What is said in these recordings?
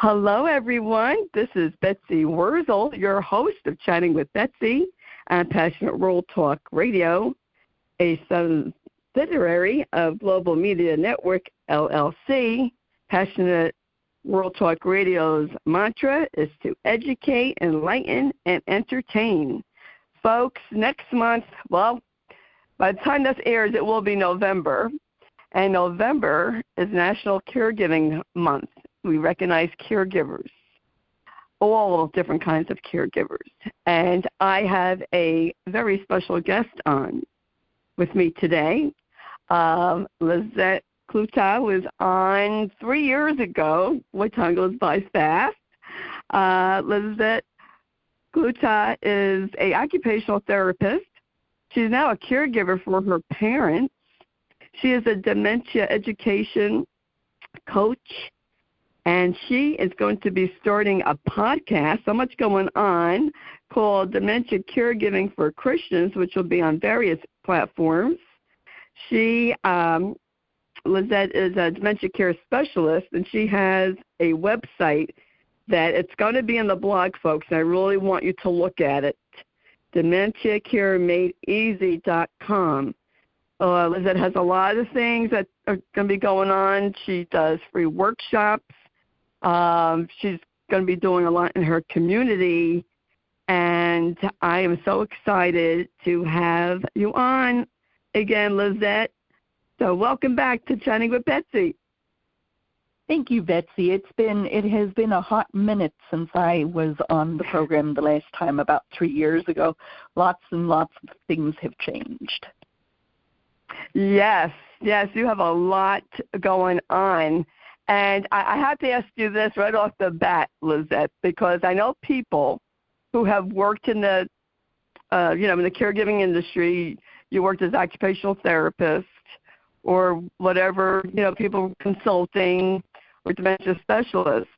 Hello, everyone. This is Betsy Wurzel, your host of Chatting with Betsy on Passionate World Talk Radio, a subsidiary of Global Media Network, LLC. Passionate World Talk Radio's mantra is to educate, enlighten, and entertain. Folks, next month, well, by the time this airs, it will be November, and November is National Caregiving Month. We recognize caregivers, all different kinds of caregivers. And I have a very special guest on with me today. Lizette Kluta was on 3 years ago. What time goes by fast. Lizette Kluta is an occupational therapist. She's now a caregiver for her parents. She is a dementia education coach, and she is going to be starting a podcast, so much going on, called Dementia Caregiving for Christians, which will be on various platforms. She, Lizette, is a dementia care specialist, and she has a website that it's going to be in the blog, folks, and I really want you to look at it, DementiaCareMadeEasy.com. Lizette has a lot of things that are going to be going on. She does free workshops. She's going to be doing a lot in her community, and I am so excited to have you on again, Lizette. So welcome back to Chatting with Betsy. Thank you, Betsy. It has been a hot minute since I was on the program the last time, about 3 years ago. Lots and lots of things have changed. Yes, you have a lot going on. And I have to ask you this right off the bat, Lizette, because I know people who have worked in the, in the caregiving industry. You worked as occupational therapist or whatever, people consulting or dementia specialist.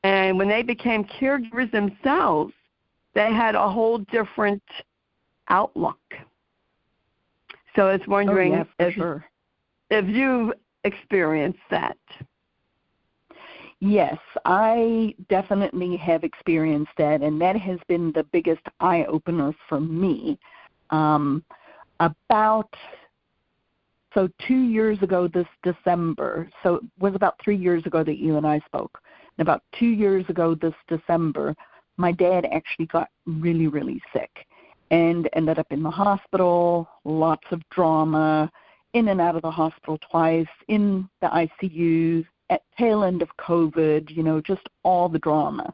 And when they became caregivers themselves, they had a whole different outlook. So I was wondering if you've experienced that. Yes, I definitely have experienced that, and that has been the biggest eye-opener for me. 2 years ago this December, so it was about 3 years ago that you and I spoke, and about 2 years ago this December, my dad actually got really, really sick and ended up in the hospital, lots of drama, in and out of the hospital twice, in the ICU, at tail end of COVID, just all the drama.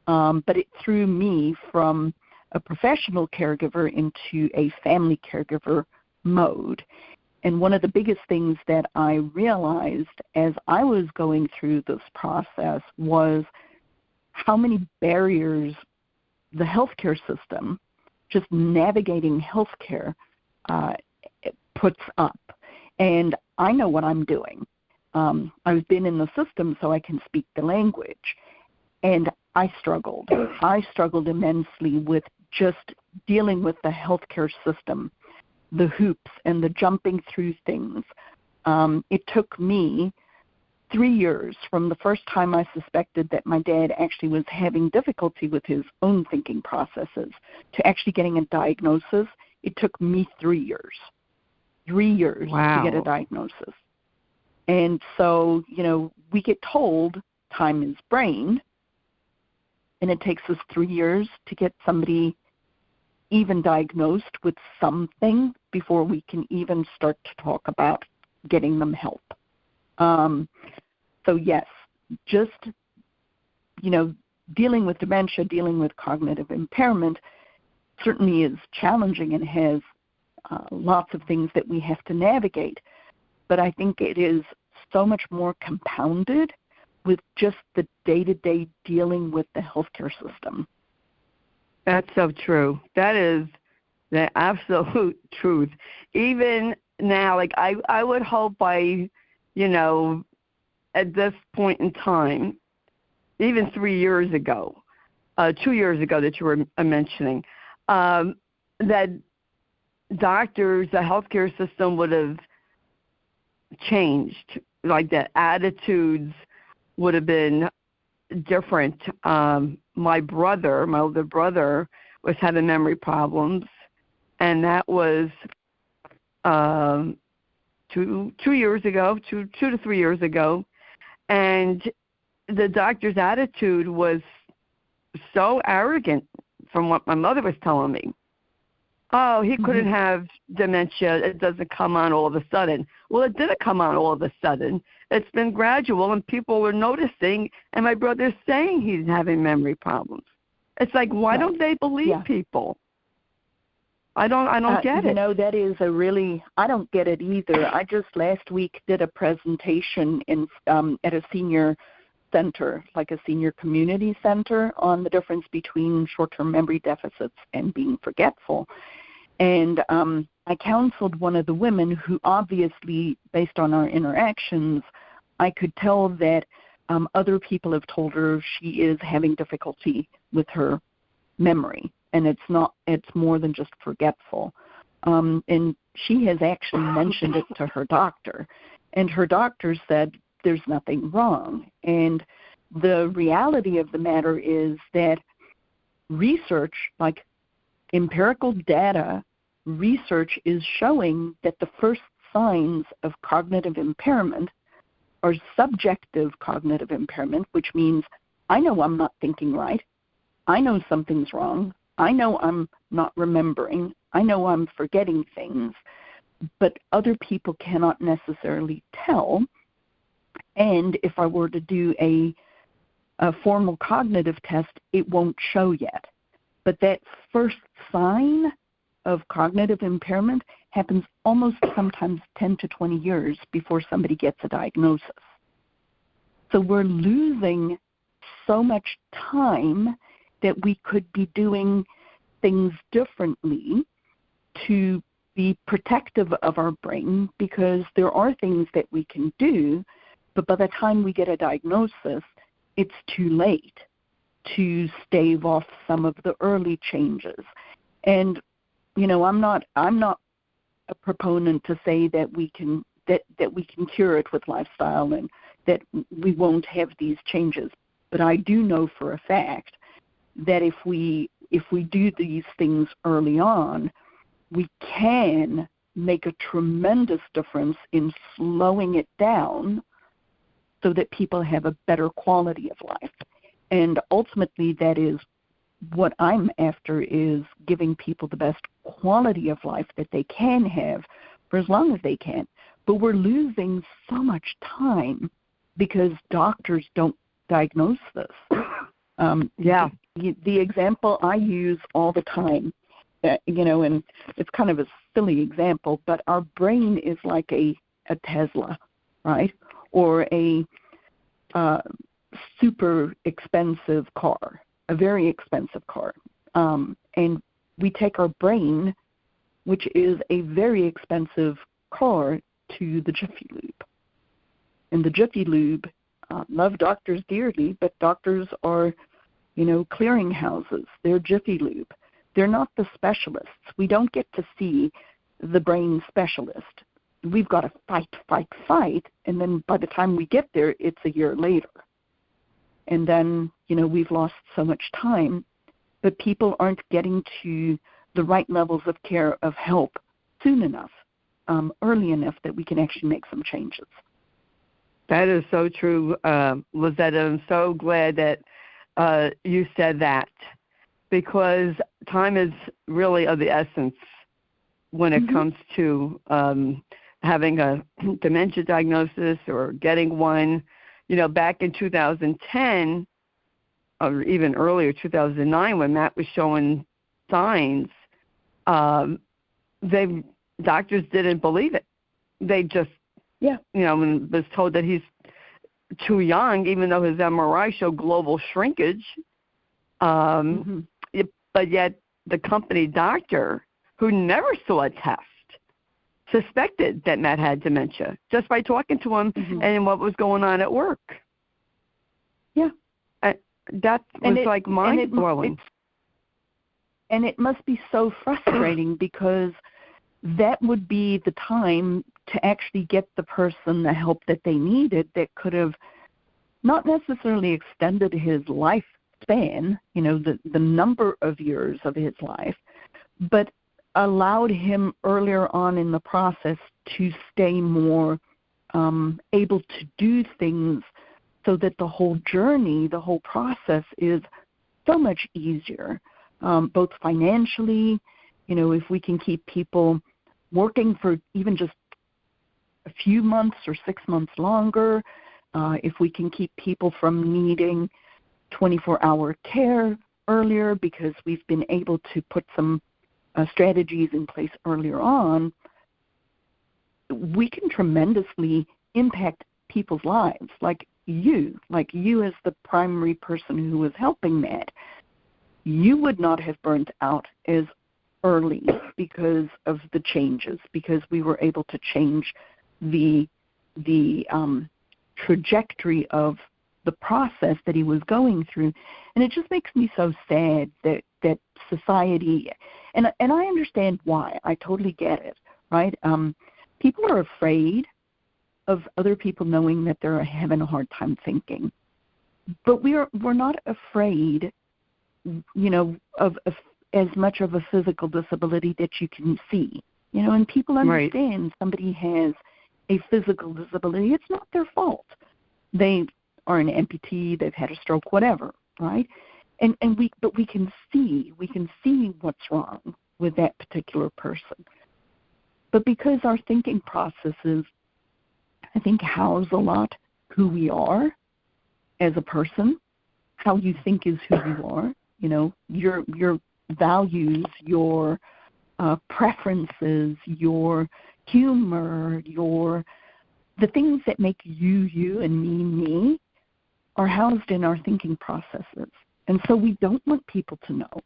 But it threw me from a professional caregiver into a family caregiver mode. And one of the biggest things that I realized as I was going through this process was how many barriers the healthcare system, just navigating healthcare, puts up. And I know what I'm doing. I've been in the system, so I can speak the language. And I struggled. I struggled immensely with just dealing with the healthcare system, the hoops and the jumping through things. It took me 3 years from the first time I suspected that my dad actually was having difficulty with his own thinking processes to actually getting a diagnosis. It took me 3 years. 3 years Wow. to get a diagnosis. And so, we get told time is brain, and it takes us 3 years to get somebody even diagnosed with something before we can even start to talk about getting them help. So yes, just, dealing with dementia, dealing with cognitive impairment certainly is challenging and has lots of things that we have to navigate. But I think it is so much more compounded with just the day-to-day dealing with the healthcare system. That's so true. That is the absolute truth. Even now, I would hope by, at this point in time, even 3 years ago, 2 years ago that you were mentioning, that doctors, the healthcare system would have changed, like the attitudes would have been different. My older brother, was having memory problems, and that was 2 years ago, 2 to 3 years ago, and the doctor's attitude was so arrogant from what my mother was telling me. Oh, he couldn't have dementia. It doesn't come on all of a sudden. Well, it didn't come on all of a sudden. It's been gradual, and people were noticing, and my brother's saying he's having memory problems. It's like, why don't they believe people? I don't get it. You know, that is I don't get it either. I just last week did a presentation at a senior center, like a senior community center, on the difference between short-term memory deficits and being forgetful. And I counseled one of the women who obviously, based on our interactions, I could tell that other people have told her she is having difficulty with her memory. And it's more than just forgetful. And she has actually mentioned it to her doctor. And her doctor said there's nothing wrong. And the reality of the matter is that research, like empirical data, research is showing that the first signs of cognitive impairment are subjective cognitive impairment, which means I know I'm not thinking right. I know something's wrong. I know I'm not remembering. I know I'm forgetting things, but other people cannot necessarily tell. And if I were to do a formal cognitive test, it won't show yet. But that first sign of cognitive impairment happens almost sometimes 10 to 20 years before somebody gets a diagnosis. So we're losing so much time that we could be doing things differently to be protective of our brain, because there are things that we can do, but by the time we get a diagnosis, it's too late to stave off some of the early changes. And you know, I'm not a proponent to say that we can cure it with lifestyle and that we won't have these changes, but I do know for a fact that if we do these things early on, we can make a tremendous difference in slowing it down so that people have a better quality of life. And ultimately, that is what I'm after, is giving people the best quality of life that they can have for as long as they can. But we're losing so much time because doctors don't diagnose this. The example I use all the time, and it's kind of a silly example, but our brain is like a Tesla, right? Or a super expensive car, a very expensive car. And we take our brain, which is a very expensive car, to the Jiffy Lube. And the Jiffy Lube, love doctors dearly, but doctors are, clearinghouses. They're Jiffy Lube. They're not the specialists. We don't get to see the brain specialist. We've got to fight, and then by the time we get there, it's a year later. And then, we've lost so much time, but people aren't getting to the right levels of care, of help soon enough, early enough that we can actually make some changes. That is so true, Lizette. I'm so glad that you said that, because time is really of the essence when it comes to having a dementia diagnosis or getting one. Back in 2010, or even earlier, 2009, when Matt was showing signs, doctors didn't believe it. They just, was told that he's too young, even though his MRI showed global shrinkage. But yet the company doctor, who never saw a test, suspected that Matt had dementia just by talking to him and what was going on at work. Yeah. That was mind-blowing. And it must be so frustrating because that would be the time to actually get the person the help that they needed, that could have not necessarily extended his lifespan, the number of years of his life, but allowed him earlier on in the process to stay more able to do things so that the whole journey, the whole process is so much easier, both financially, if we can keep people working for even just a few months or 6 months longer, if we can keep people from needing 24-hour care earlier because we've been able to put some strategies in place earlier on, we can tremendously impact people's lives, like you as the primary person who was helping Matt. You would not have burnt out as early because of the changes, because we were able to change the trajectory of the process that he was going through. And it just makes me so sad that society, and I understand why. I totally get it, right? People are afraid of other people knowing that they're having a hard time thinking. But we're not afraid, of as much of a physical disability that you can see. And people understand right. Somebody has a physical disability. It's not their fault. They are an amputee, they've had a stroke, whatever, right? But we can see what's wrong with that particular person. But because our thinking processes, I think, house a lot who we are as a person. How you think is who you are. Your values, your preferences, your humor, the things that make you and me are housed in our thinking processes. And so we don't want people to know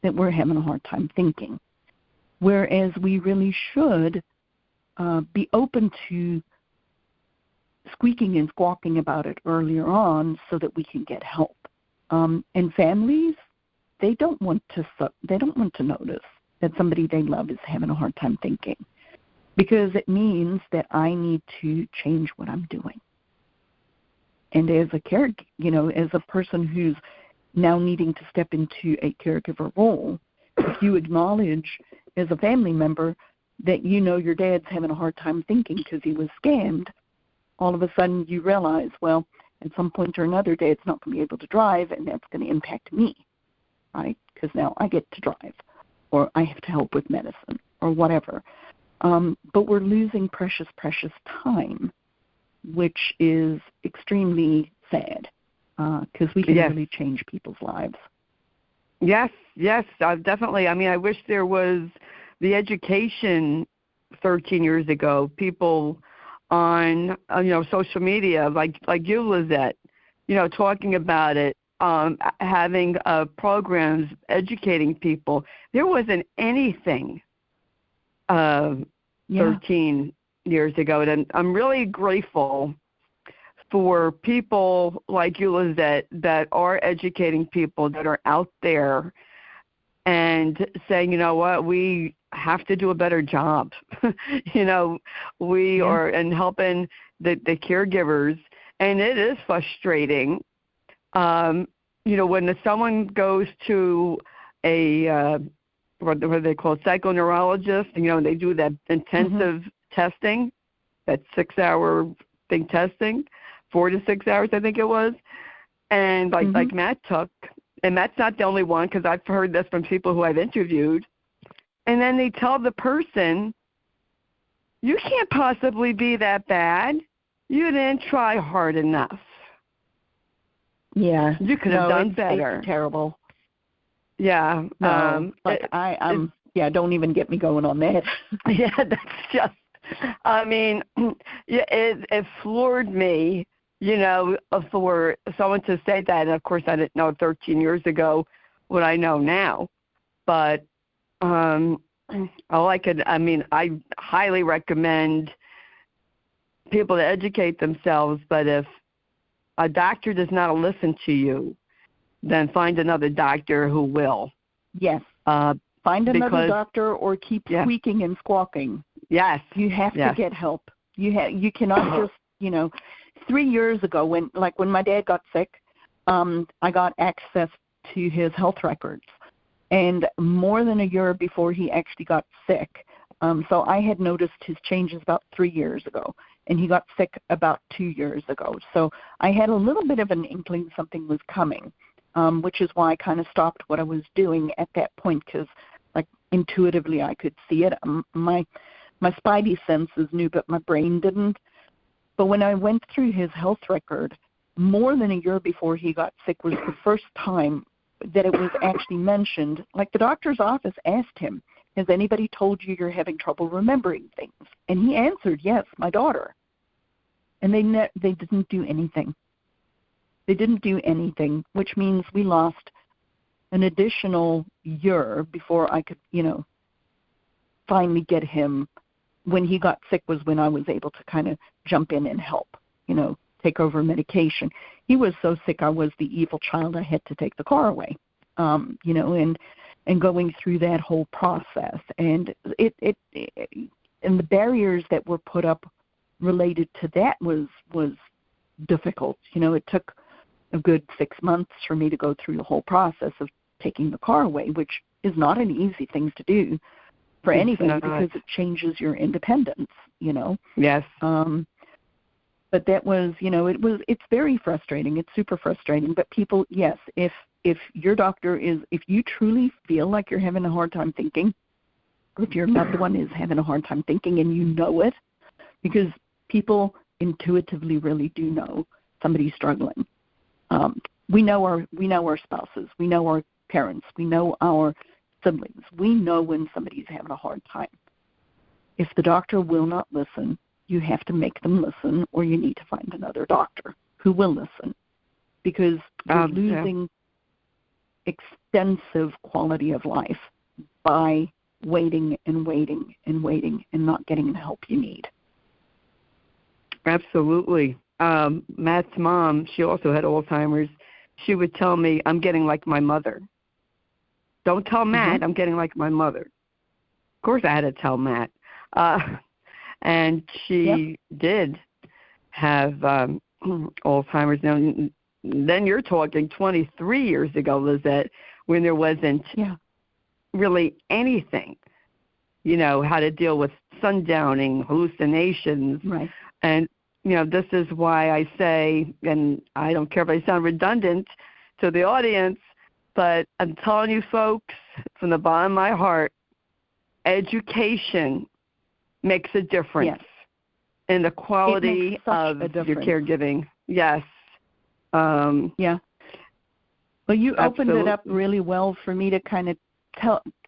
that we're having a hard time thinking, whereas we really should be open to squeaking and squawking about it earlier on so that we can get help. And families, they don't want to notice that somebody they love is having a hard time thinking, because it means that I need to change what I'm doing. And as as a person who's now needing to step into a caregiver role, if you acknowledge as a family member that your dad's having a hard time thinking because he was scammed, all of a sudden you realize, well, at some point or another, Dad's not going to be able to drive, and that's going to impact me, right? Because now I get to drive, or I have to help with medicine, or whatever. But we're losing precious, precious time, which is extremely sad, because we can really change people's lives. Yes, definitely. I mean, I wish there was the education 13 years ago, people on social media like you, Lizette, talking about it, having programs educating people. There wasn't anything 13 years ago, and I'm really grateful for people like you, Lizette, that are educating people, that are out there and saying, what, we have to do a better job. We are, and helping the caregivers. And it is frustrating, when someone goes to a, what they call psychoneurologist, and they do that intensive testing, that 6-hour testing, 4 to 6 hours, I think it was. And like Matt took, and Matt's not the only one, because I've heard this from people who I've interviewed. And then they tell the person, you can't possibly be that bad. You didn't try hard enough. Yeah. You could have done better. It's terrible. Yeah. No, don't even get me going on that. Yeah, that's just, I mean, it floored me, for someone to say that. And, of course, I didn't know 13 years ago what I know now. But I highly recommend people to educate themselves, but if a doctor does not listen to you, then find another doctor who will. Yes. Find another doctor, or keep squeaking and squawking. Yes. You have to get help. You cannot just, 3 years ago, when my dad got sick, I got access to his health records, and more than a year before he actually got sick. So I had noticed his changes about 3 years ago, and he got sick about 2 years ago. So I had a little bit of an inkling something was coming, which is why I kind of stopped what I was doing at that point, because like intuitively I could see it. My spidey senses knew, but my brain didn't. But when I went through his health record, more than a year before he got sick was the first time that it was actually mentioned. Like the doctor's office asked him, has anybody told you you're having trouble remembering things? And he answered, yes, my daughter. And they didn't do anything. They didn't do anything, which means we lost an additional year before I could, finally get him. When he got sick was when I was able to kind of jump in and help, take over medication. He was so sick I was the evil child. I had to take the car away, and going through that whole process. And and the barriers that were put up related to that was difficult. It took a good 6 months for me to go through the whole process of taking the car away, which is not an easy thing to do for anybody because it changes your independence, Yes. But that was, it's very frustrating. It's super frustrating. But people, yes, if your doctor if you truly feel like you're having a hard time thinking, or if your loved one is having a hard time thinking and you know it, because people intuitively really do know somebody's struggling. We know our spouses, we know our parents, we know our siblings. We know when somebody's having a hard time. If the doctor will not listen, you have to make them listen, or you need to find another doctor who will listen, because you're losing extensive quality of life by waiting and waiting and waiting and not getting the help you need. Absolutely. Matt's mom, she also had Alzheimer's. She would tell me, I'm getting like my mother. Don't tell Matt, I'm getting like my mother. Of course I had to tell Matt. And she did have Alzheimer's. Now, then you're talking 23 years ago, Lizette, when there wasn't really anything, how to deal with sundowning, hallucinations. Right. And, this is why I say, and I don't care if I sound redundant to the audience, but I'm telling you folks, from the bottom of my heart, education makes a difference in the quality of your caregiving. Yes. Yeah. Well, you opened it up really well for me to kind of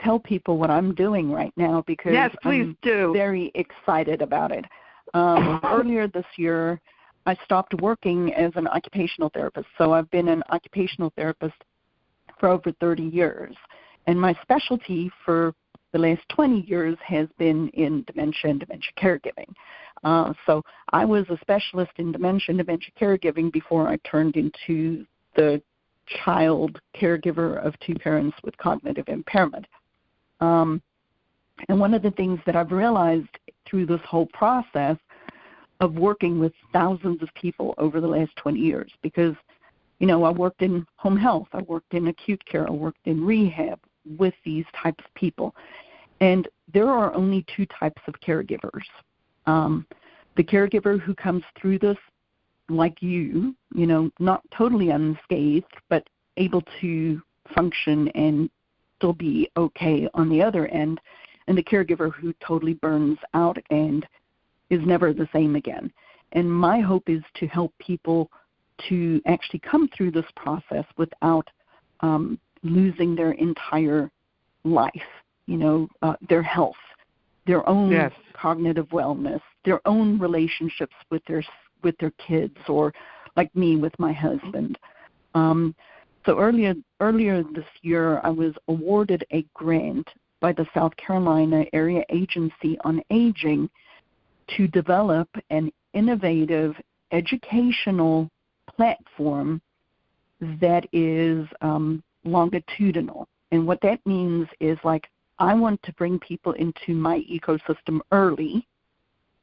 tell people what I'm doing right now, because I'm very excited about it. Earlier this year, I stopped working as an occupational therapist. So I've been an occupational therapist for over 30 years. And my specialty for the last 20 years has been in dementia and dementia caregiving. So I was a specialist in dementia and dementia caregiving before I turned into the child caregiver of two parents with cognitive impairment. And one of the things that I've realized through this whole process of working with thousands of people over the last 20 years, because, I worked in home health, I worked in acute care, I worked in rehab with these types of people. And there are only two types of caregivers. The caregiver who comes through this like you, not totally unscathed, but able to function and still be okay on the other end, and the caregiver who totally burns out and is never the same again. And my hope is to help people to actually come through this process without losing their entire life, their health, their own cognitive wellness, their own relationships with their kids, or like me with my husband. So earlier this year, I was awarded a grant by the South Carolina Area Agency on Aging to develop an innovative educational platform that is longitudinal. And what that means is, I want to bring people into my ecosystem early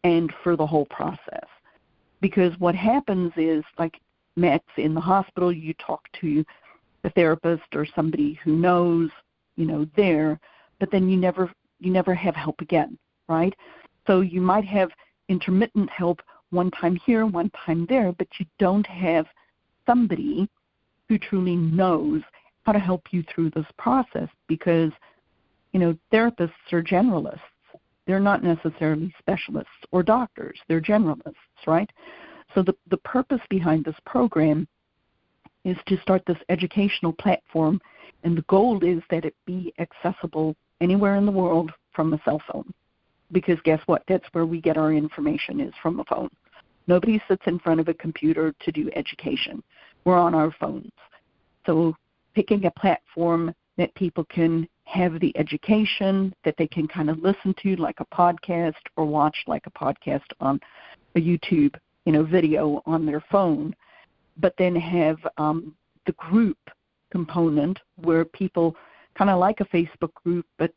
and for the whole process. Because what happens is, like Matt's in the hospital, you talk to the therapist or somebody who knows, there, but then you never have help again, right? So you might have intermittent help one time here, one time there, but you don't have somebody who truly knows how to help you through this process, because, therapists are generalists. They're not necessarily specialists or doctors. They're generalists, right? So the purpose behind this program is to start this educational platform, and the goal is that it be accessible anywhere in the world from a cell phone. Because guess what? That's where we get our information, is from a phone. Nobody sits in front of a computer to do education. We're on our phones. So picking a platform that people can have the education, that they can kind of listen to like a podcast, or watch like a podcast on a YouTube, video on their phone, but then have the group component where people kind of like a Facebook group, but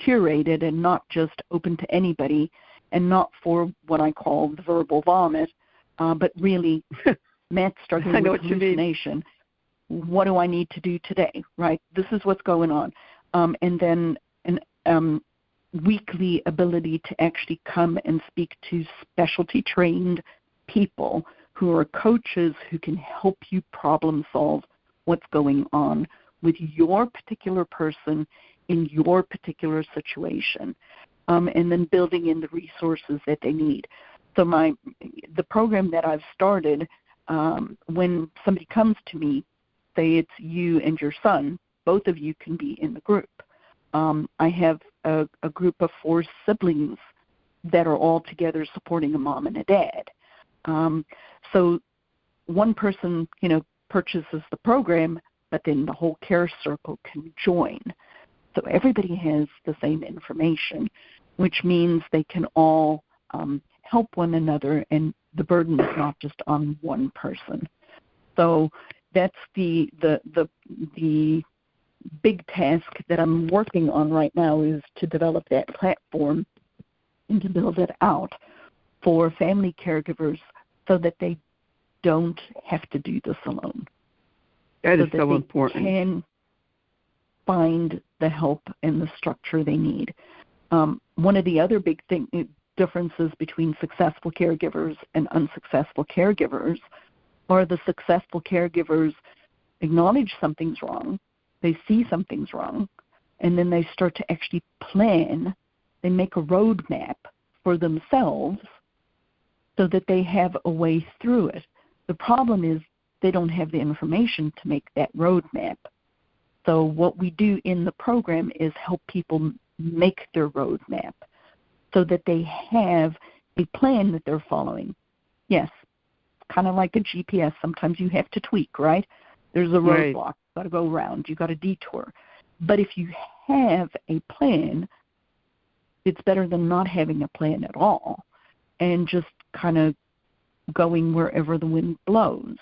curated and not just open to anybody, and not for what I call the verbal vomit, but really Matt's struggling with hallucination. What do I need to do today, right? This is what's going on. And then an weekly ability to actually come and speak to specialty trained people who are coaches who can help you problem solve what's going on with your particular person in your particular situation, and then building in the resources that they need. So the program that I've started, when somebody comes to me, say it's you and your son, both of you can be in the group. I have a group of 4 siblings that are all together supporting a mom and a dad. So one person, purchases the program, but then the whole care circle can join. So everybody has the same information, which means they can all help one another, and the burden is not just on one person. So that's the big task that I'm working on right now, is to develop that platform and to build it out for family caregivers so that they don't have to do this alone. That is so important. They can find the help and the structure they need. One of the other big differences between successful caregivers and unsuccessful caregivers are the successful caregivers acknowledge something's wrong, they see something's wrong, and then they start to actually plan. They make a roadmap for themselves so that they have a way through it. The problem is they don't have the information to make that roadmap. So what we do in the program is help people make their roadmap so that they have a plan that they're following. Yes, kind of like a GPS. Sometimes you have to tweak, right? There's a roadblock. Right. You've got to go around. You've got to detour. But if you have a plan, it's better than not having a plan at all and just kind of going wherever the wind blows.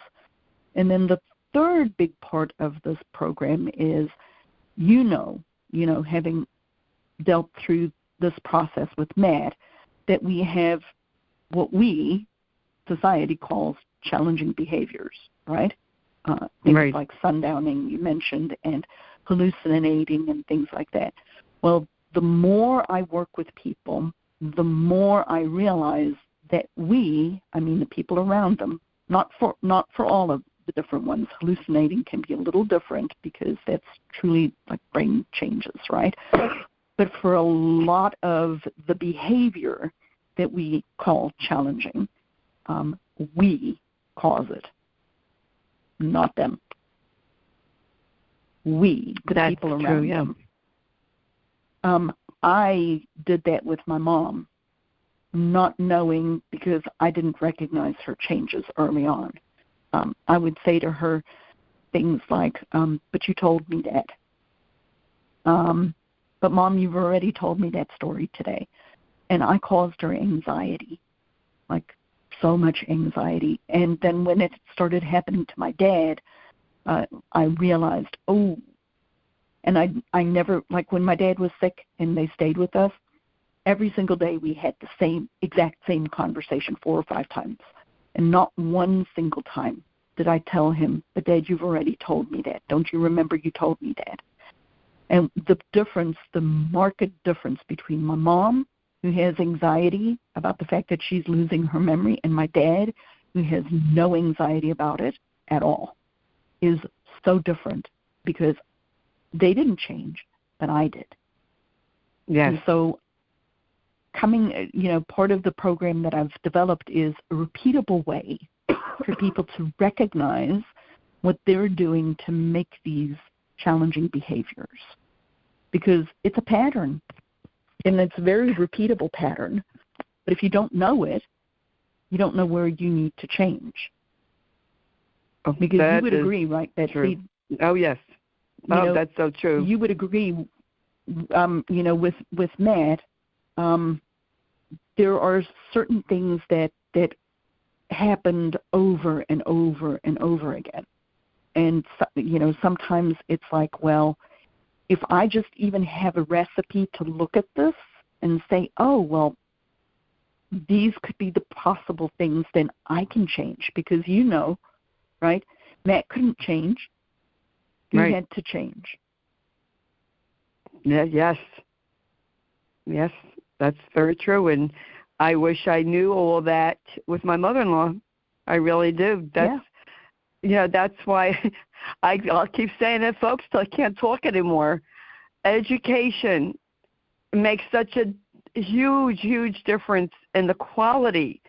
And then the third big part of this program is, having dealt through this process with Matt, that we have what society calls challenging behaviors, right? Things right. like sundowning, you mentioned, and hallucinating and things like that. Well, the more I work with people, the more I realize that the people around them, not for all of the different ones. Hallucinating can be a little different because that's truly like brain changes, right? But for a lot of the behavior that we call challenging, we cause it, not them. The that's people around true, yeah. them. I did that with my mom, not knowing, because I didn't recognize her changes early on. I would say to her things like, but you told me that. But Mom, you've already told me that story today. And I caused her anxiety, like so much anxiety. And then when it started happening to my dad, I realized, and I never, like when my dad was sick and they stayed with us, every single day we had the exact same conversation 4 or 5 times. And not one single time did I tell him, but Dad, you've already told me that. Don't you remember you told me that? And the difference, the marked difference between my mom, who has anxiety about the fact that she's losing her memory, and my dad, who has no anxiety about it at all, is so different because they didn't change, but I did. Yes. And so part of the program that I've developed is a repeatable way for people to recognize what they're doing to make these challenging behaviors. Because it's a pattern, and it's a very repeatable pattern. But if you don't know it, you don't know where you need to change. Oh, because you would agree, right, Betsy? True. Oh, yes. That's so true. You would agree, with Matt, there are certain things that happened over and over and over again. And, sometimes it's like, well, if I just even have a recipe to look at this and say, oh, well, these could be the possible things, then I can change. Because right, Matt couldn't change. He had to change. Yeah, yes, that's very true. And I wish I knew all that with my mother-in-law. I really do. That's why I'll keep saying it, folks, till I can't talk anymore. Education makes such a huge, huge difference in the quality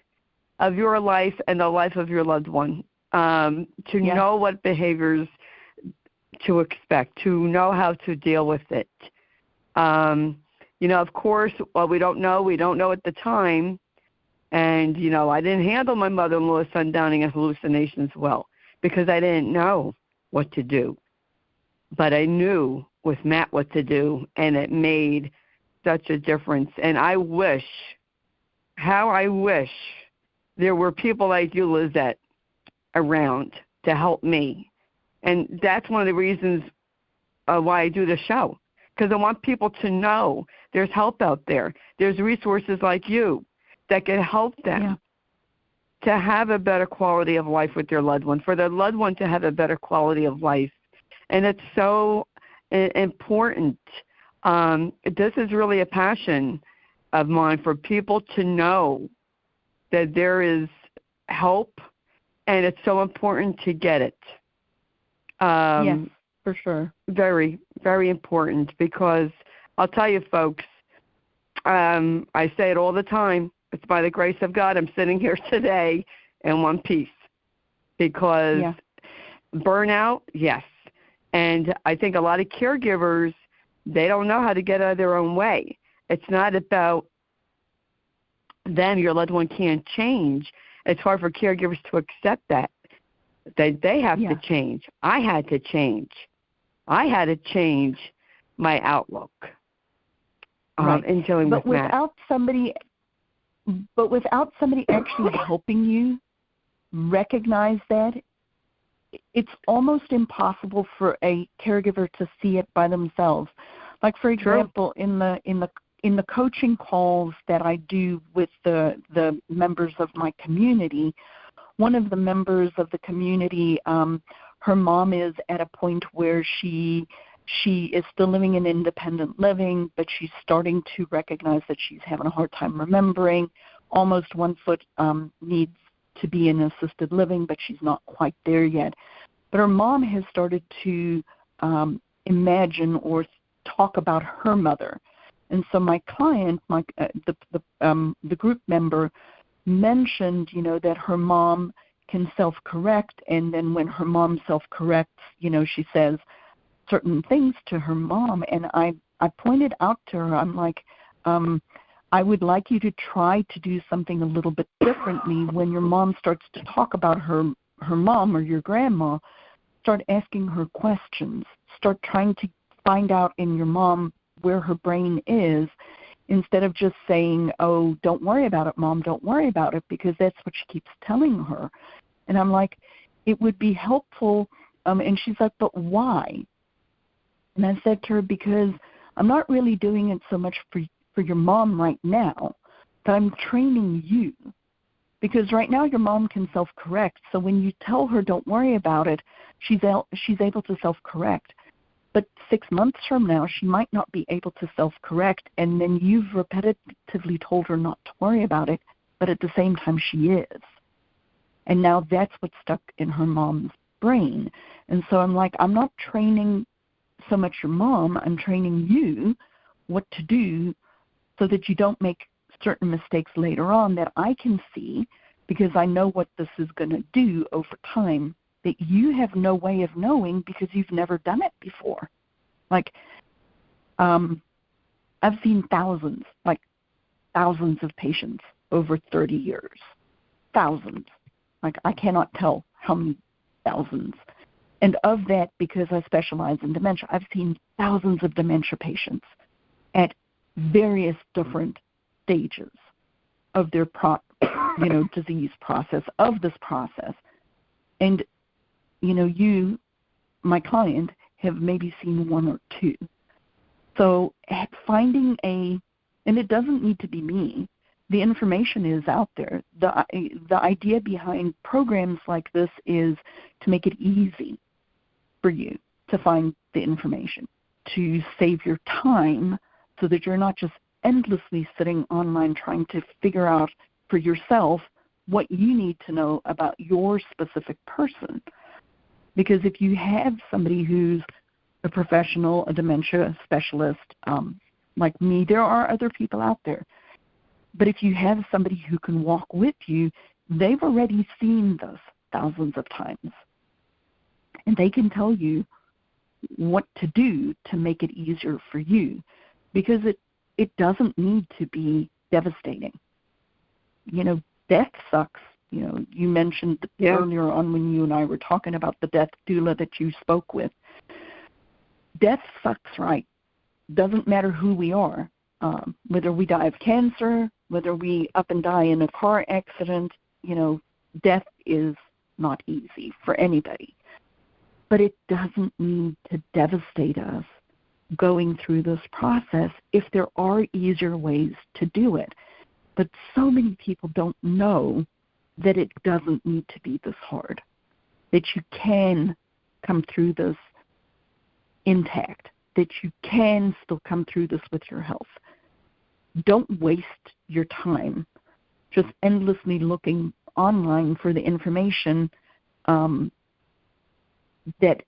of your life and the life of your loved one. Know what behaviors to expect, to know how to deal with it. Of course, we don't know at the time. And, I didn't handle my mother-in-law's sundowning and hallucinations well because I didn't know what to do. But I knew with Matt what to do, and it made such a difference. And I wish there were people like you, Lizette, around to help me. And that's one of the reasons why I do the show, because I want people to know there's help out there. There's resources like you that can help them to have a better quality of life with their loved one, for their loved one to have a better quality of life. And it's so important. This is really a passion of mine, for people to know that there is help, and it's so important to get it. Yes, for sure. Very, very important, because I'll tell you, folks, I say it all the time, it's by the grace of God I'm sitting here today in one piece, because burnout, yes. And I think a lot of caregivers, they don't know how to get out of their own way. It's not about them. Your loved one can't change. It's hard for caregivers to accept that they have to change. I had to change. I had to change my outlook in dealing with that. But without somebody actually helping you recognize that, it's almost impossible for a caregiver to see it by themselves. Like, for example, in the coaching calls that I do with the members of my community, one of the members of the community, her mom is at a point where she is still living in independent living, but she's starting to recognize that she's having a hard time remembering. Almost one foot needs to be in assisted living, but she's not quite there yet. But her mom has started to imagine or talk about her mother. And so my client, the group member, mentioned, that her mom can self-correct, and then when her mom self-corrects, she says certain things to her mom. And I pointed out to her, I'm like, I would like you to try to do something a little bit differently when your mom starts to talk about her mom or your grandma. Start asking her questions. Start trying to find out in your mom where her brain is, instead of just saying, oh, don't worry about it, Mom, don't worry about it, because that's what she keeps telling her. And I'm like, it would be helpful. And she's like, but why? And I said to her, because I'm not really doing it so much for your mom right now, but I'm training you Because right now your mom can self-correct. So when you tell her don't worry about it, she's able to self-correct. But 6 months from now, she might not be able to self-correct, and then you've repetitively told her not to worry about it, but at the same time she is. And now that's what's stuck in her mom's brain. And so I'm like, I'm not training so much your mom, I'm training you what to do so that you don't make certain mistakes later on that I can see, because I know what this is going to do over time, that you have no way of knowing because you've never done it before. Like, I've seen thousands of patients over 30 years. Thousands. Like, I cannot tell how many thousands. And of that, because I specialize in dementia, I've seen thousands of dementia patients at various different stages of their disease process, of this process. And, you, my client, have maybe seen one or two. So finding and it doesn't need to be me, the information is out there. The idea behind programs like this is to make it easy for you to find the information, to save your time so that you're not just endlessly sitting online trying to figure out for yourself what you need to know about your specific person. Because if you have somebody who's a professional, a dementia specialist, like me, there are other people out there. But if you have somebody who can walk with you, they've already seen this thousands of times. And they can tell you what to do to make it easier for you. Because it doesn't need to be devastating. Death sucks. You mentioned earlier on when you and I were talking about the death doula that you spoke with. Death sucks, right? Doesn't matter who we are, whether we die of cancer, whether we up and die in a car accident. Death is not easy for anybody. But it doesn't need to devastate us going through this process if there are easier ways to do it. But so many people don't know that it doesn't need to be this hard, that you can come through this intact, that you can still come through this with your health. Don't waste your time just endlessly looking online for the information that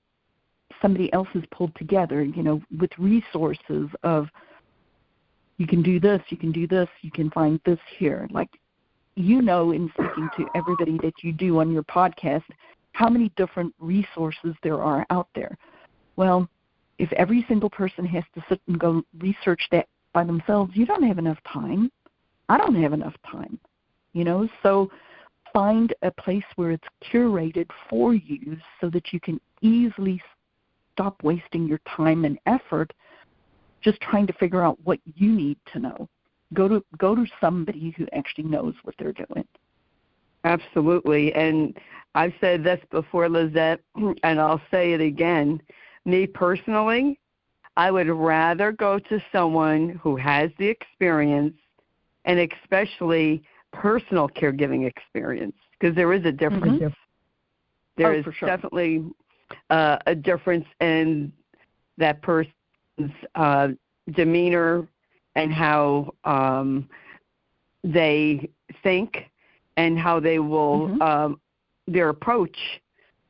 somebody else has pulled together, with resources of you can do this, you can do this, you can find this here. Like, in speaking to everybody that you do on your podcast, how many different resources there are out there. Well, if every single person has to sit and go research that by themselves, you don't have enough time. I don't have enough time, So find a place where it's curated for you so that you can easily stop wasting your time and effort just trying to figure out what you need to know. Go to somebody who actually knows what they're doing. Absolutely. And I've said this before, Lizette, and I'll say it again. Me personally, I would rather go to someone who has the experience, and especially personal caregiving experience, because there is a difference. Mm-hmm. There is for sure. definitely a difference in that person's demeanor and how they think and how they will, their approach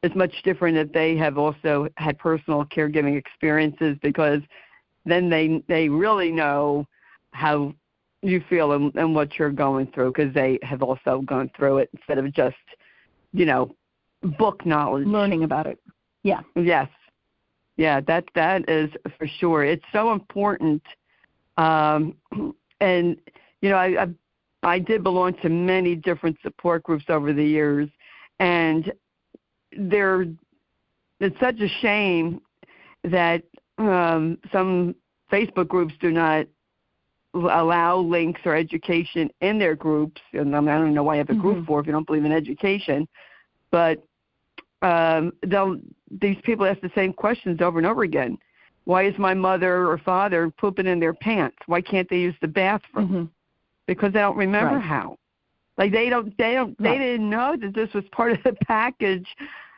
is much different if they have also had personal caregiving experiences, because then they really know how you feel and what you're going through, because they have also gone through it instead of just, book knowledge. Learning about it. Yeah. Yes. Yeah, that is for sure. It's so important. And, I did belong to many different support groups over the years, and it's such a shame that some Facebook groups do not allow links or education in their groups. And I don't know why you have a group for if you don't believe in education. But these people ask the same questions over and over again. Why is my mother or father pooping in their pants? Why can't they use the bathroom? Because they don't remember how. Like they didn't know that this was part of the package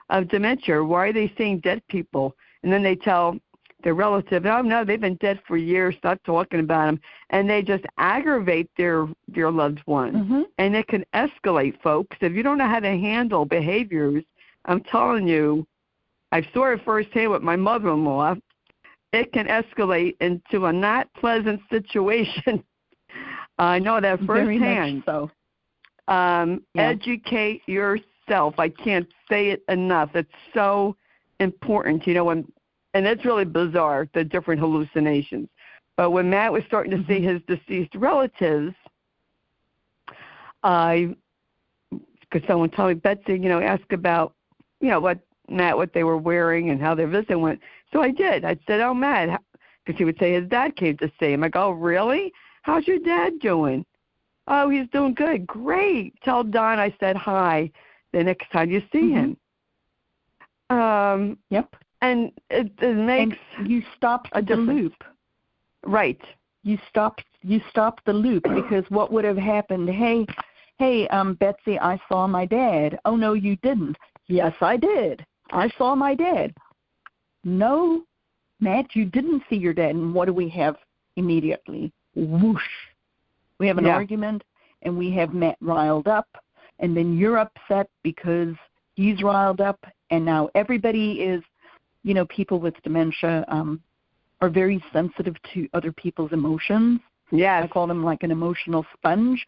of dementia. Why are they seeing dead people? And then they tell their relative, oh no, they've been dead for years, stop talking about them. And they just aggravate their loved one. Mm-hmm. And it can escalate, folks. If you don't know how to handle behaviors, I'm telling you, I saw it firsthand with my mother-in-law. It can escalate into a not pleasant situation. I know that firsthand. Very much so. Educate yourself. I can't say it enough. It's so important, and it's really bizarre, the different hallucinations. But when Matt was starting to see his deceased relatives, because someone told me, Betsy, ask about, what they were wearing and how their visit went. So I did. I said, oh, Matt, because he would say his dad came to see him. I go, oh, really? How's your dad doing? Oh, he's doing good. Great. Tell Don I said hi the next time you see him. Yep. And it makes and you stopped the loop. Right. You stopped the loop, because what would have happened? Hey, Betsy, I saw my dad. Oh no, you didn't. Yes, I did. I saw my dad. No, Matt, you didn't see your dad. And what do we have immediately? Whoosh. We have an argument, and we have Matt riled up, and then you're upset because he's riled up, and now everybody is, people with dementia are very sensitive to other people's emotions. Yes. I call them like an emotional sponge.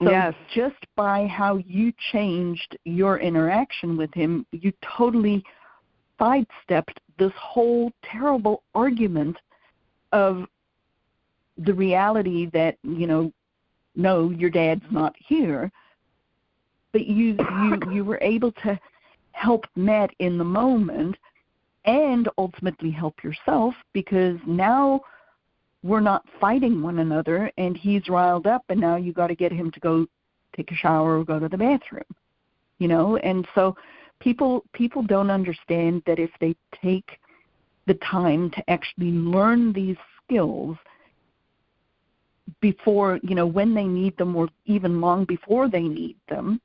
So just by how you changed your interaction with him, you totally sidestepped this whole terrible argument of the reality that, no, your dad's not here. But you were able to help Matt in the moment and ultimately help yourself, because now we're not fighting one another, and he's riled up, and now you got to get him to go take a shower or go to the bathroom, And so people don't understand that if they take the time to actually learn these skills before, when they need them, or even long before they need them,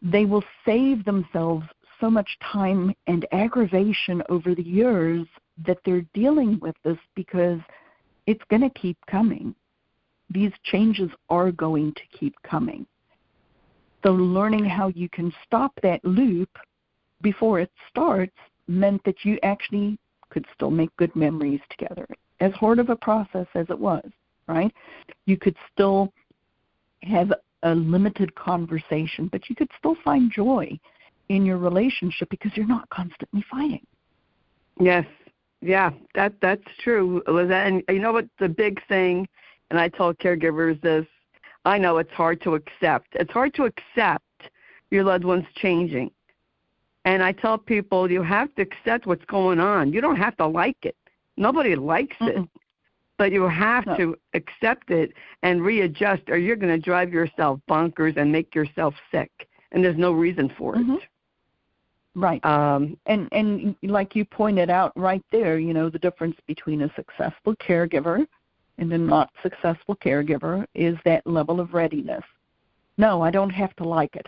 they will save themselves so much time and aggravation over the years that they're dealing with this, because it's going to keep coming. These changes are going to keep coming. So learning how you can stop that loop before it starts meant that you actually could still make good memories together. As hard of a process as it was, right? You could still have a limited conversation, but you could still find joy in your relationship because you're not constantly fighting. Yes. Yeah, that's true, Lizette. And you know what the big thing, and I told caregivers this, I know it's hard to accept. It's hard to accept your loved one's changing. And I tell people you have to accept what's going on. You don't have to like it. Nobody likes it. But you have to accept it and readjust, or you're going to drive yourself bonkers and make yourself sick. And there's no reason for it. Right. And like you pointed out right there, the difference between a successful caregiver and a not successful caregiver is that level of readiness. No, I don't have to like it.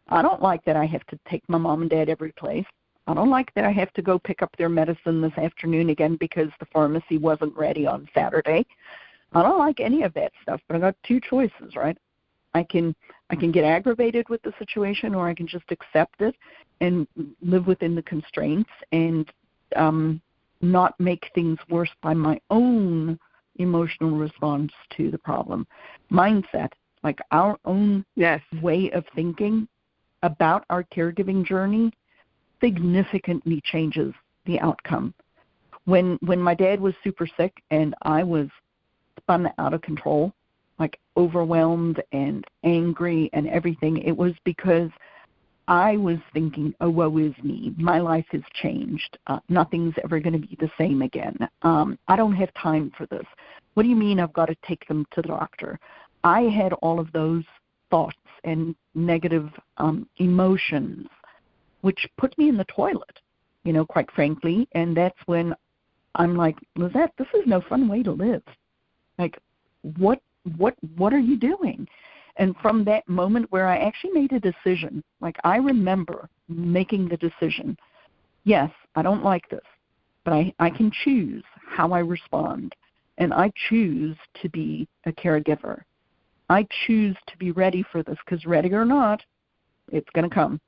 I don't like that I have to take my mom and dad every place. I don't like that I have to go pick up their medicine this afternoon again because the pharmacy wasn't ready on Saturday. I don't like any of that stuff, but I got two choices, right? I can get aggravated with the situation, or I can just accept it and live within the constraints and not make things worse by my own emotional response to the problem. Mindset, like our own way of thinking about our caregiving journey, significantly changes the outcome. When my dad was super sick and I was spun out of control, like overwhelmed and angry and everything, it was because I was thinking, oh, woe is me. My life has changed. Nothing's ever going to be the same again. I don't have time for this. What do you mean I've got to take them to the doctor? I had all of those thoughts and negative emotions, which put me in the toilet, quite frankly. And that's when I'm like, Lizette, this is no fun way to live. Like, what are you doing? And from that moment where I actually made a decision, like I remember making the decision, yes, I don't like this, but I can choose how I respond. And I choose to be a caregiver. I choose to be ready for this, because ready or not, it's going to come.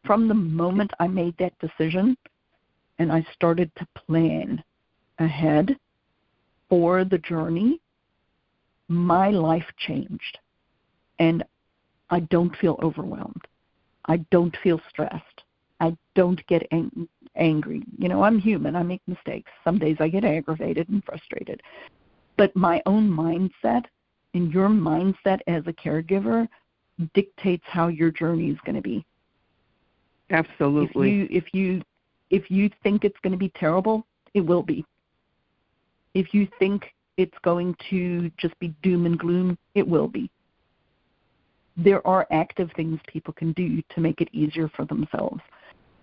From the moment I made that decision and I started to plan ahead for the journey, my life changed. And I don't feel overwhelmed. I don't feel stressed. I don't get angry. You know, I'm human. I make mistakes. Some days I get aggravated and frustrated. But my own mindset and your mindset as a caregiver dictates how your journey is going to be. Absolutely. If you think it's going to be terrible, it will be. If you think it's going to just be doom and gloom, it will be. There are active things people can do to make it easier for themselves.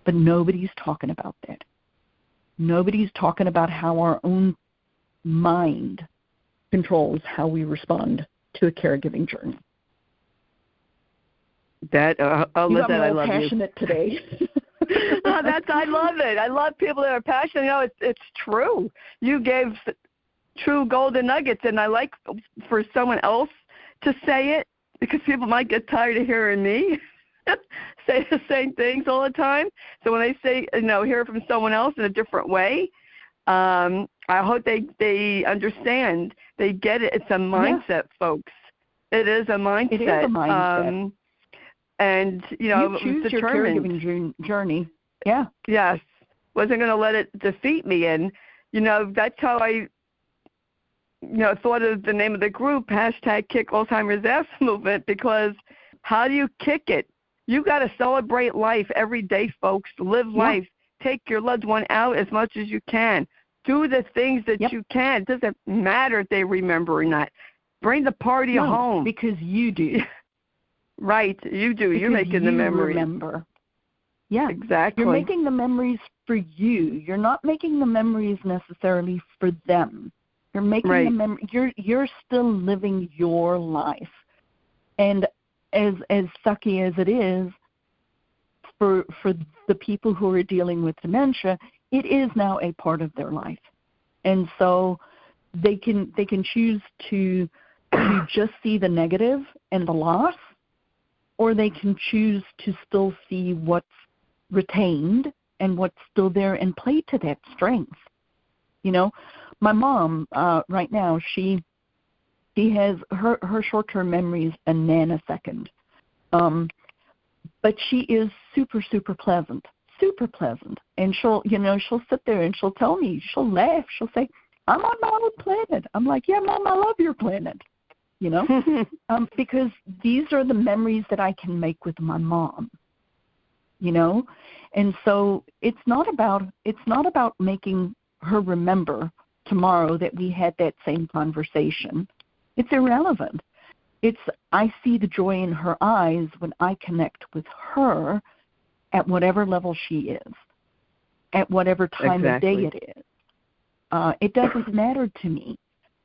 But nobody's talking about that. Nobody's talking about how our own mind controls how we respond to a caregiving journey. That I love passionate you today. I love it. I love people that are passionate. You know, it's true. You gave true golden nuggets, and I like for someone else to say it, because people might get tired of hearing me say the same things all the time. So when they say, hear it from someone else in a different way, I hope they understand. They get it. It's a mindset, folks. It is a mindset. It is a mindset. And, you choose your caregiving journey. Yeah. Yes. Wasn't going to let it defeat me. And, that's how I, thought of the name of the group, #Kick Alzheimer's Ass Movement, because how do you kick it? You got to celebrate life every day, folks. Live life. Take your loved one out as much as you can. Do the things that you can. It doesn't matter if they remember or not. Bring the party home. Because you do. Right, you do. You're making the memories. Remember. Yeah, exactly. You're making the memories for you. You're not making the memories necessarily for them. You're making the memory. You're still living your life, and as sucky as it is for the people who are dealing with dementia, it is now a part of their life, and so they can choose to just see the negative and the loss, or they can choose to still see what's retained and what's still there and play to that strength. My mom right now, she has her short-term memories a nanosecond, but she is super, super pleasant, and she'll sit there and she'll tell me, she'll laugh, she'll say, "I'm on my own planet." I'm like, "Yeah, Mom, I love your planet." Because these are the memories that I can make with my mom, and so it's not about making her remember tomorrow that we had that same conversation. It's irrelevant. I see the joy in her eyes when I connect with her at whatever level she is, at whatever time of day it is. It doesn't matter to me.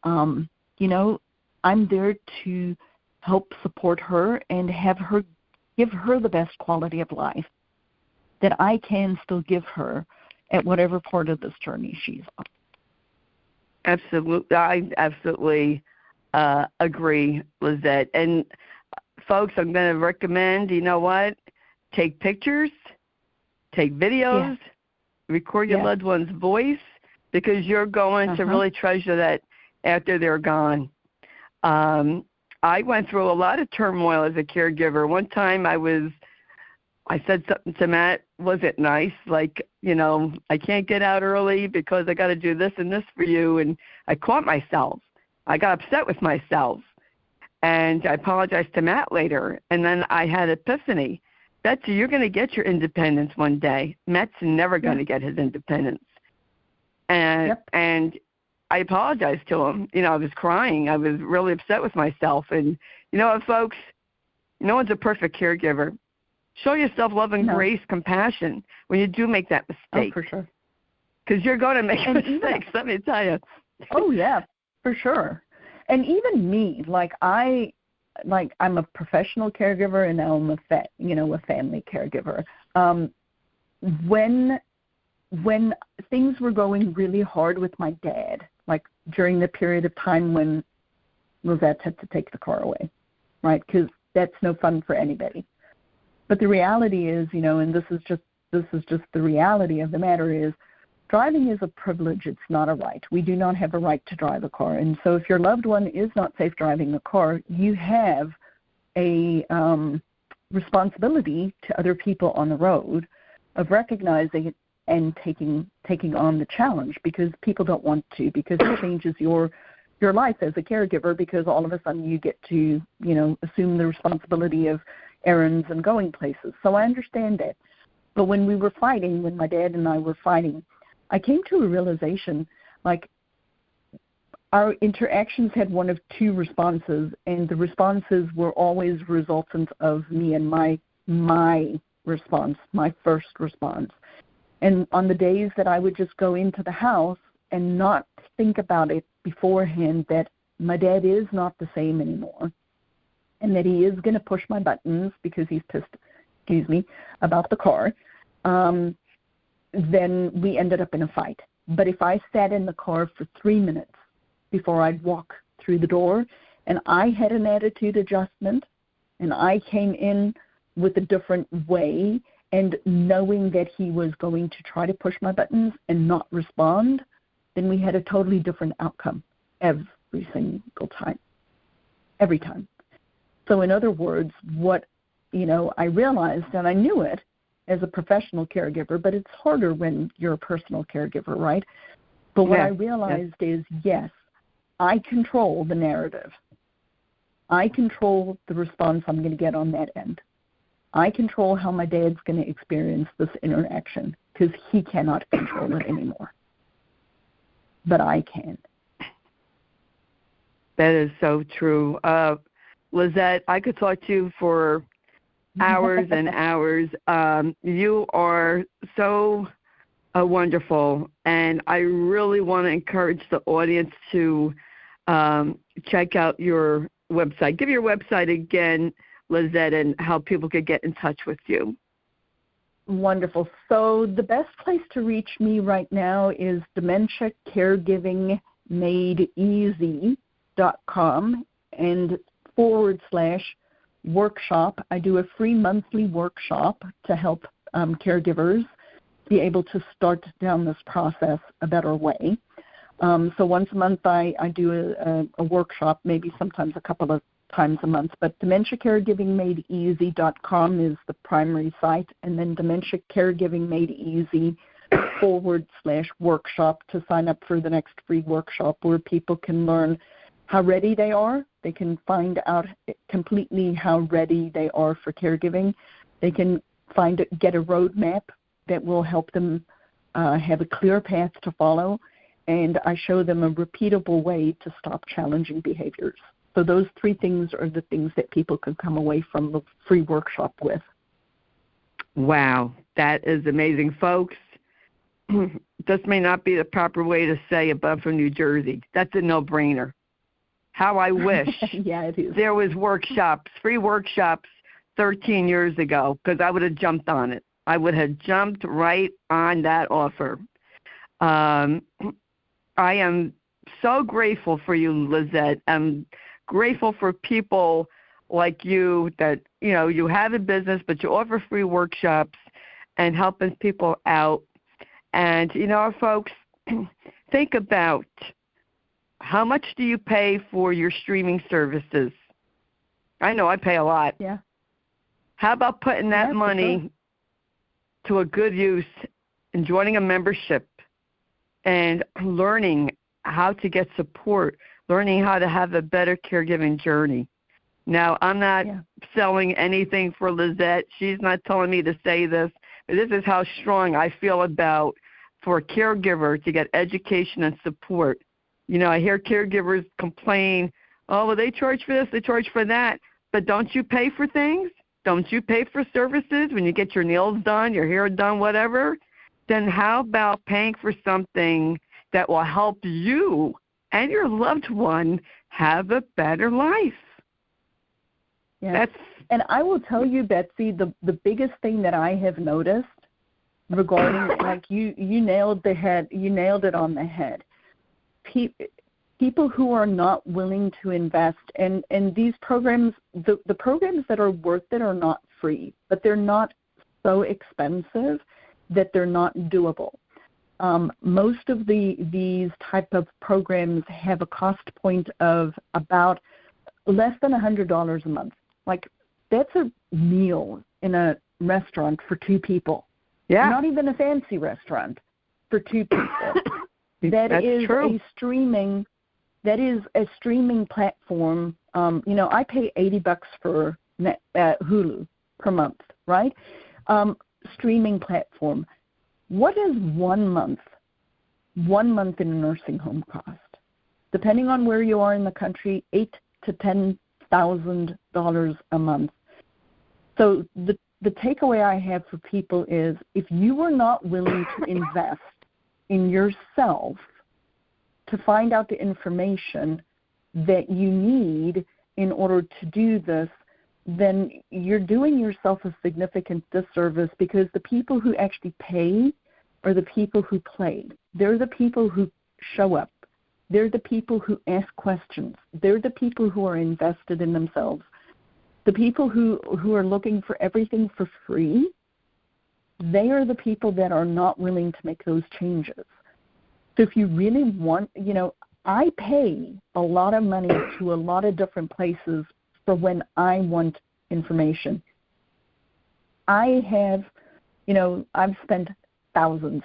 I'm there to help support her and give her the best quality of life that I can still give her at whatever part of this journey she's on. Absolutely. I absolutely agree, Lizette. And, folks, I'm going to recommend, take pictures, take videos, record your loved one's voice, because you're going to really treasure that after they're gone. I went through a lot of turmoil as a caregiver. One time I said something to Matt, wasn't nice, like, I can't get out early because I got to do this and this for you. And I caught myself. I got upset with myself. And I apologized to Matt later. And then I had an epiphany. Betsy, you're going to get your independence one day. Matt's never going to get his independence. And I apologized to him. I was crying. I was really upset with myself. And you know what, folks? No one's a perfect caregiver. Show yourself love and grace, compassion when you do make that mistake. Oh, for sure. Because you're going to make mistakes, let me tell you. Oh, yeah, for sure. And even me, like I like I'm a professional caregiver and now I'm a family caregiver. When things were going really hard with my dad, like during the period of time when Lizette had to take the car away, right? Because that's no fun for anybody. But the reality is, and this is just the reality of the matter is, driving is a privilege. It's not a right. We do not have a right to drive a car. And so if your loved one is not safe driving the car, you have a responsibility to other people on the road of recognizing it and taking on the challenge, because people don't want to, because it changes your life as a caregiver, because all of a sudden you get to, assume the responsibility of errands and going places. So I understand that. But when my dad and I were fighting, I came to a realization, like, our interactions had one of two responses, and the responses were always resultant of me and my response, my first response. And on the days that I would just go into the house and not think about it beforehand, that my dad is not the same anymore, and that he is going to push my buttons because he's pissed, about the car, then we ended up in a fight. But if I sat in the car for 3 minutes before I'd walk through the door, and I had an attitude adjustment, and I came in with a different way, and knowing that he was going to try to push my buttons and not respond, then we had a totally different outcome every single time, every time. So in other words, what, I realized, and I knew it as a professional caregiver, but it's harder when you're a personal caregiver, right? But what I realized is, yes, I control the narrative. I control the response I'm going to get on that end. I control how my dad's going to experience this interaction, because he cannot control it anymore. But I can. That is so true. Lizette, I could talk to you for hours and hours. You are so wonderful, and I really want to encourage the audience to check out your website. Give your website again, Lizette, and how people could get in touch with you. Wonderful. So the best place to reach me right now is dementiacaregivingadeeasy.com and /workshop. I do a free monthly workshop to help caregivers be able to start down this process a better way. So once a month I do a workshop, maybe sometimes a couple of times a month, but dementiacaregivingadeeasy.com is the primary site, and then Dementia Caregiving Made Easy /workshop to sign up for the next free workshop, where people can learn how ready they are. They can find out completely how ready they are for caregiving. They can get a roadmap that will help them have a clear path to follow, and I show them a repeatable way to stop challenging behaviors. So those three things are the things that people can come away from the free workshop with. Wow, that is amazing, folks. This may not be the proper way to say it, but I'm from New Jersey. That's a no-brainer. How I wish it is. There was free workshops 13 years ago, because I would have jumped on it. I would have jumped right on that offer. I am so grateful for you, Lizette. I'm grateful for people like you that, you have a business, but you offer free workshops and helping people out. And, folks, think about, how much do you pay for your streaming services? I know I pay a lot. Yeah. How about putting that money to a good use and joining a membership and learning how to get support, learning how to have a better caregiving journey? Now, I'm not selling anything for Lizette. She's not telling me to say this, but this is how strong I feel about for a caregiver to get education and support. I hear caregivers complain, oh, well, they charge for this, they charge for that. But don't you pay for things? Don't you pay for services when you get your nails done, your hair done, whatever? Then how about paying for something that will help you and your loved one have a better life? Yeah. And I will tell you, Betsy, the biggest thing that I have noticed regarding, like you nailed it on the head. People who are not willing to invest, and these programs, the programs that are worth it are not free, but they're not so expensive that they're not doable. Most of these type of programs have a cost point of about less than $100 a month. Like, that's a meal in a restaurant for two people. Yeah. Not even a fancy restaurant for two people. That's true. That is a streaming platform. I pay $80 for Hulu per month, right? Streaming platform. What does 1 month in a nursing home cost? Depending on where you are in the country, $8,000 to $10,000 a month. So the takeaway I have for people is, if you are not willing to invest in yourself to find out the information that you need in order to do this, then you're doing yourself a significant disservice, because the people who actually pay are the people who play. They're the people who show up. They're the people who ask questions. They're the people who are invested in themselves. The people who are looking for everything for free, they are the people that are not willing to make those changes. So if you really want, I pay a lot of money to a lot of different places for when I want information. I have, I've spent thousands,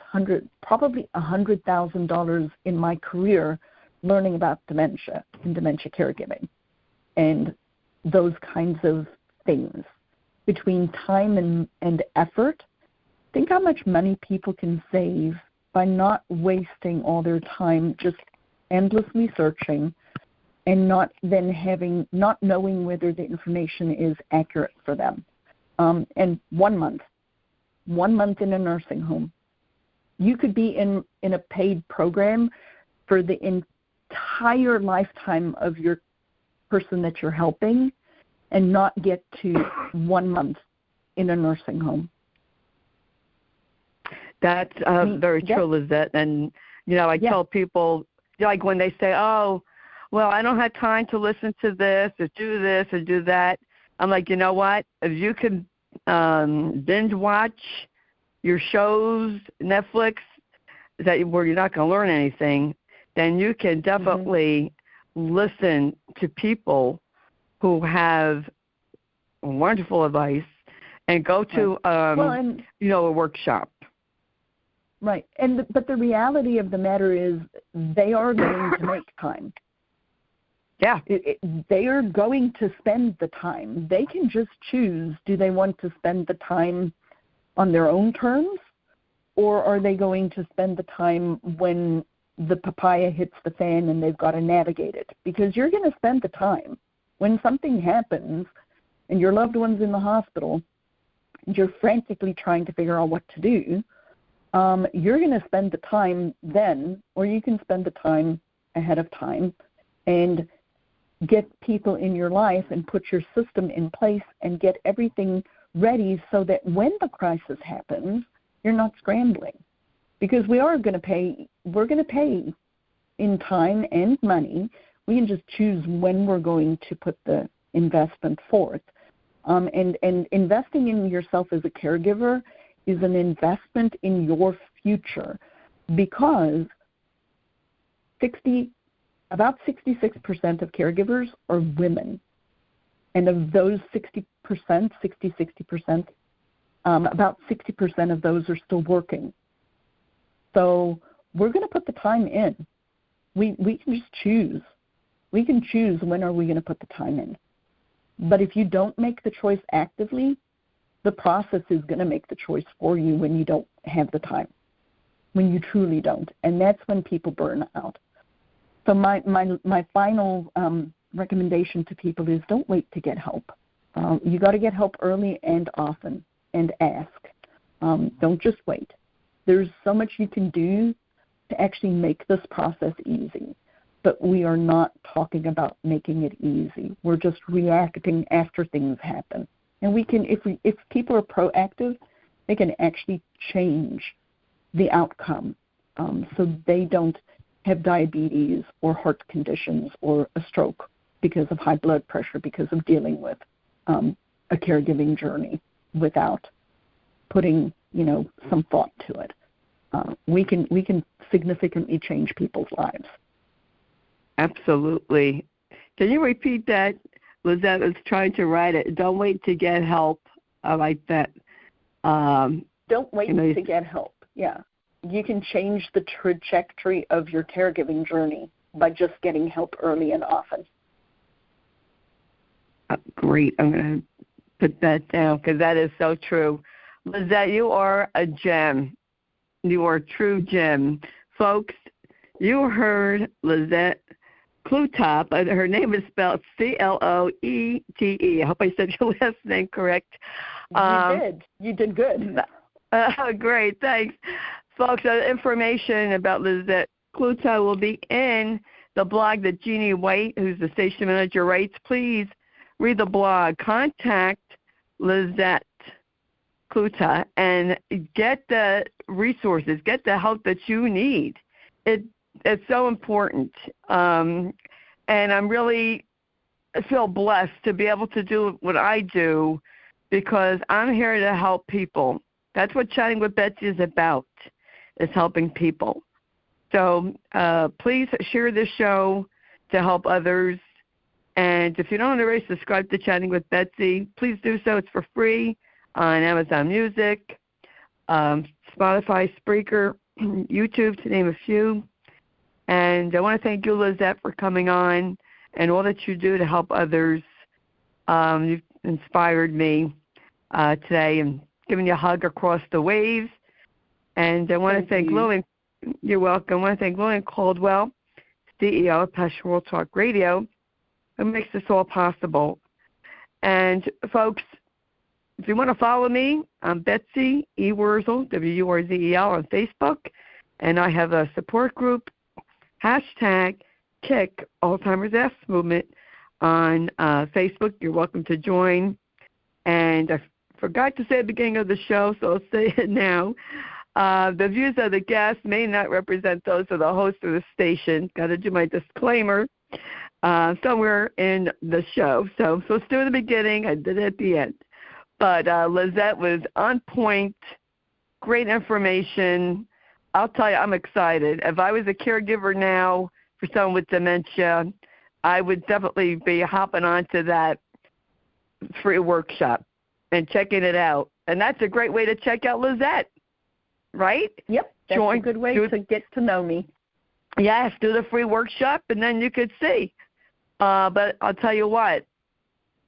probably $100,000 in my career learning about dementia and dementia caregiving and those kinds of things. Between time and effort, think how much money people can save by not wasting all their time just endlessly searching and not knowing whether the information is accurate for them. And 1 month in a nursing home. You could be in a paid program for the entire lifetime of your person that you're helping and not get to 1 month in a nursing home. That's very true, Lizette. And, I tell people, like when they say, oh, well, I don't have time to listen to this or do that. I'm like, you know what? If you can binge watch your shows, Netflix, where you're not going to learn anything, then you can definitely listen to people who have wonderful advice and go to a workshop. Right. But the reality of the matter is they are going to make time. Yeah. They are going to spend the time. They can just choose, do they want to spend the time on their own terms, or are they going to spend the time when the papaya hits the fan and they've got to navigate it? Because you're going to spend the time. When something happens and your loved one's in the hospital and you're frantically trying to figure out what to do, you're going to spend the time then, or you can spend the time ahead of time and get people in your life and put your system in place and get everything ready so that when the crisis happens, you're not scrambling. Because we're going to pay in time and money. We can just choose when we're going to put the investment forth. And investing in yourself as a caregiver is an investment in your future, because about 66% of caregivers are women. And of those 60%, about 60% of those are still working. So we're going to put the time in. We can just choose. We can choose when are we going to put the time in. But if you don't make the choice actively, the process is going to make the choice for you when you don't have the time, when you truly don't. And that's when people burn out. So my final recommendation to people is don't wait to get help. You got to get help early and often and ask. Don't just wait. There's so much you can do to actually make this process easy. but we are not talking about making it easy. We're just reacting after things happen. And we can, if people are proactive, they can actually change the outcome, so they don't have diabetes or heart conditions or a stroke because of high blood pressure, because of dealing with a caregiving journey without putting, some thought to it. We can significantly change people's lives. Absolutely. Can you repeat that? Lizette was trying to write it. Don't wait to get help. I like that. Don't wait to get help. Yeah. You can change the trajectory of your caregiving journey by just getting help early and often. Great. I'm going to put that down because that is so true. Lizette, you are a gem. You are a true gem. Folks, you heard Lizette Cloutop. Her name is spelled Cloete. I hope I said your last name correct. You did. You did good. Great. Thanks. Folks, information about Lizette Cloutop will be in the blog that Jeanne White, who's the station manager, writes. Please read the blog. Contact Lizette Cloutop and get the resources, get the help that you need. It's so important. And I feel blessed to be able to do what I do because I'm here to help people. That's what Chatting with Betsy is about, is helping people. So please share this show to help others. And if you don't already subscribe to Chatting with Betsy, please do so. It's for free on Amazon Music, Spotify, Spreaker, YouTube, to name a few. And I want to thank you, Lizette, for coming on and all that you do to help others. You've inspired me today and giving you a hug across the waves. And I want to thank Lillian. You're welcome. I want to thank Lillian Cauldwell, CEO of Passion World Talk Radio, who makes this all possible. And, folks, if you want to follow me, I'm Betsy E. Wurzel, W-U-R-Z-E-L, on Facebook. And I have a support group, hashtag Kick Alzheimer's S Movement on Facebook. You're welcome to join. And I forgot to say at the beginning of the show, so I'll say it now. The views of the guests may not represent those of the host of the station. Got to do my disclaimer somewhere in the show. So let's do it at the beginning. I did it at the end. But Lizette was on point, great information. I'll tell you, I'm excited. If I was a caregiver now for someone with dementia, I would definitely be hopping onto that free workshop and checking it out. And that's a great way to check out Lizette, right? Yep, that's a good way to get to know me. Yes, do the free workshop, and then you could see. But I'll tell you what,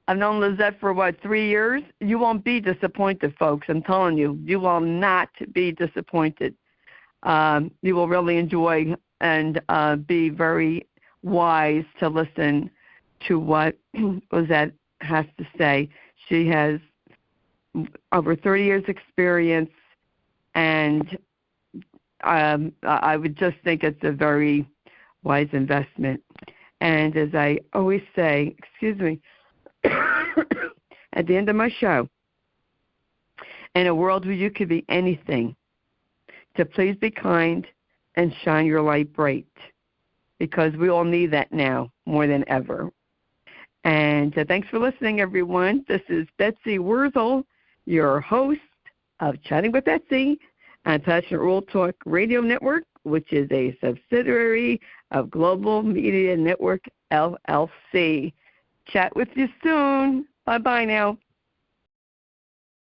I've known Lizette for, 3 years? You won't be disappointed, folks. I'm telling you. You will not be disappointed. You will really enjoy and be very wise to listen to what Lizette has to say. She has over 30 years experience, and I would just think it's a very wise investment. And as I always say, at the end of my show, in a world where you could be anything, to please be kind and shine your light bright, because we all need that now more than ever. And thanks for listening, everyone. This is Betsy Wurzel, your host of Chatting with Betsy on Passionate World Talk Radio Network, which is a subsidiary of Global Media Network, LLC. Chat with you soon. Bye-bye now.